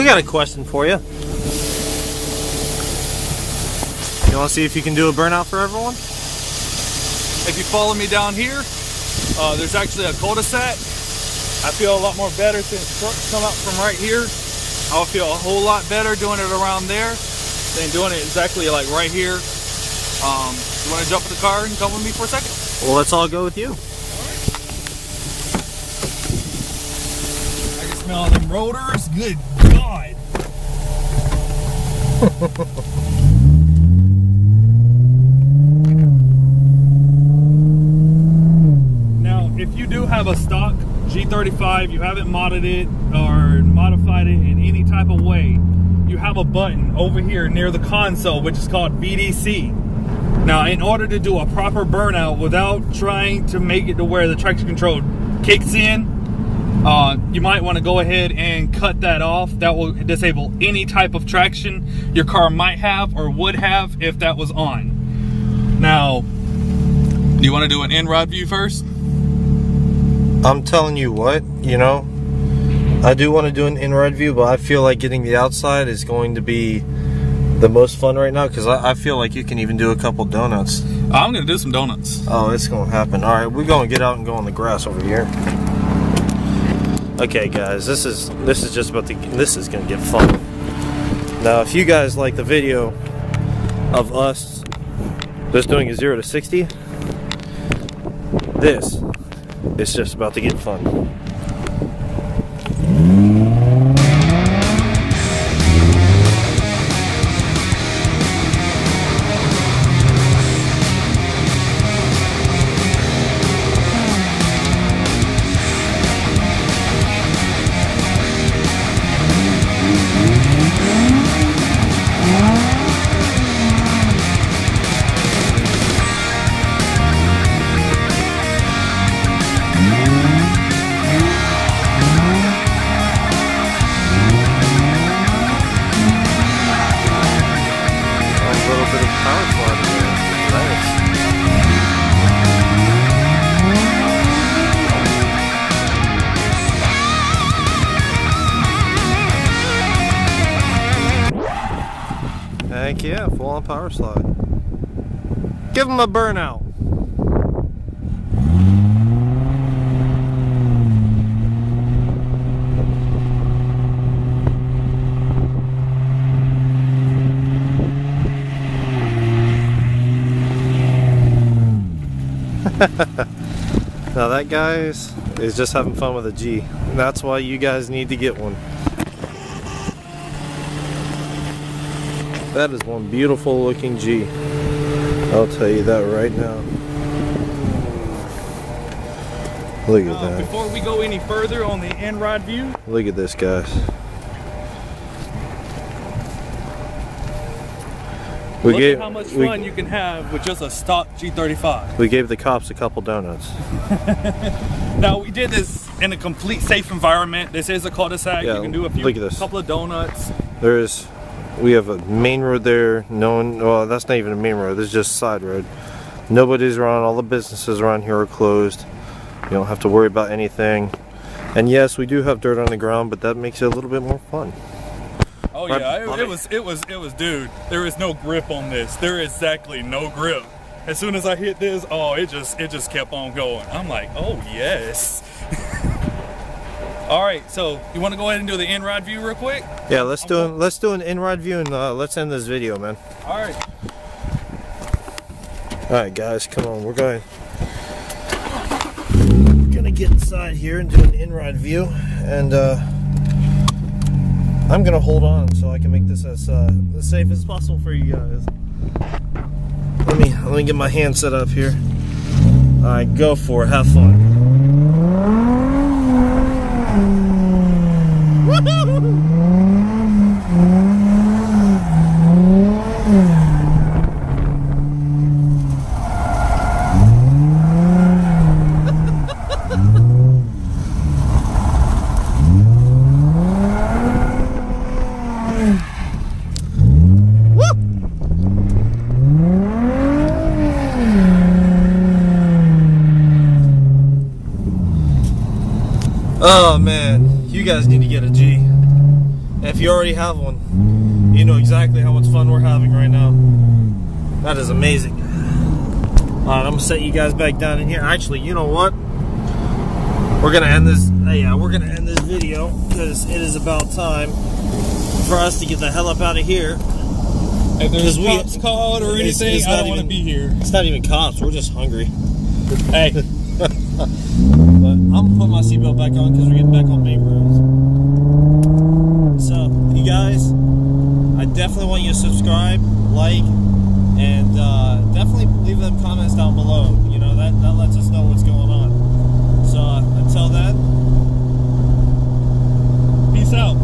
got a question for you. You want to see if you can do a burnout for everyone? If you follow me down here, there's actually a cul-de-sac. I feel a lot more better since trucks come out from right here. I'll feel a whole lot better doing it around there than doing it exactly like right here. You want to jump in the car and come with me for a second? Well, let's all go with you. I can smell them rotors. Good God. Now, if you do have a stock G35, you haven't modded it or modified it in any type of way, you have a button over here near the console which is called VDC. Now, in order to do a proper burnout without trying to make it to where the traction control kicks in, you might want to go ahead and cut that off. That will disable any type of traction your car might have or would have if that was on. Now, do you want to do an in-ride view first? I'm telling you what, you know, I do want to do an in-ride view, but I feel like getting the outside is going to be the most fun right now, because I feel like you can even do a couple donuts. I'm going to do some donuts. Oh, it's going to happen. All right, we're going to get out and go on the grass over here. Okay, guys, this is just about to, this is going to get fun. Now, if you guys like the video of us just doing a 0 to 60, this is just about to get fun. Heck yeah, full on power slide. Give him a burnout. Now that, guys, is just having fun with a G. That's why you guys need to get one. That is one beautiful looking G. I'll tell you that right now. Look at that. Before we go any further on the in-ride view, look at this, guys. Look at how much fun you can have with just a stock G35. We gave the cops a couple donuts. Now, we did this in a complete safe environment. This is a cul-de-sac. Yeah, you can do a couple of donuts. We have a main road there. No one, well, that's not even a main road. This is just a side road. Nobody's around. All the businesses around here are closed. You don't have to worry about anything. And yes, we do have dirt on the ground, but that makes it a little bit more fun. Oh yeah, it was, dude. There is no grip on this. There is exactly no grip. As soon as I hit this, oh, it just kept on going. I'm like, oh yes. All right, so you want to go ahead and do the in-ride view real quick? Yeah, let's do an in-ride view, and let's end this video, man. All right. All right, guys, come on. We're gonna get inside here and do an in-ride view, and I'm gonna hold on so I can make this as safe as possible for you guys. Let me get my hand set up here. All right, go for it. Have fun. Oh man, you guys need to get a G. If you already have one, you know exactly how much fun we're having right now. That is amazing. Alright, I'm gonna set you guys back down in here. Actually, you know what? We're gonna end this. Yeah, we're gonna end this video because it is about time for us to get the hell up out of here. If there's cops called or anything, I don't want to be here. It's not even cops. We're just hungry. Hey. But I'm gonna put my seatbelt back on because we're getting back on main roads. So, you guys, I definitely want you to subscribe, like, and definitely leave them comments down below. You know, that lets us know what's going on. So, until then, peace out.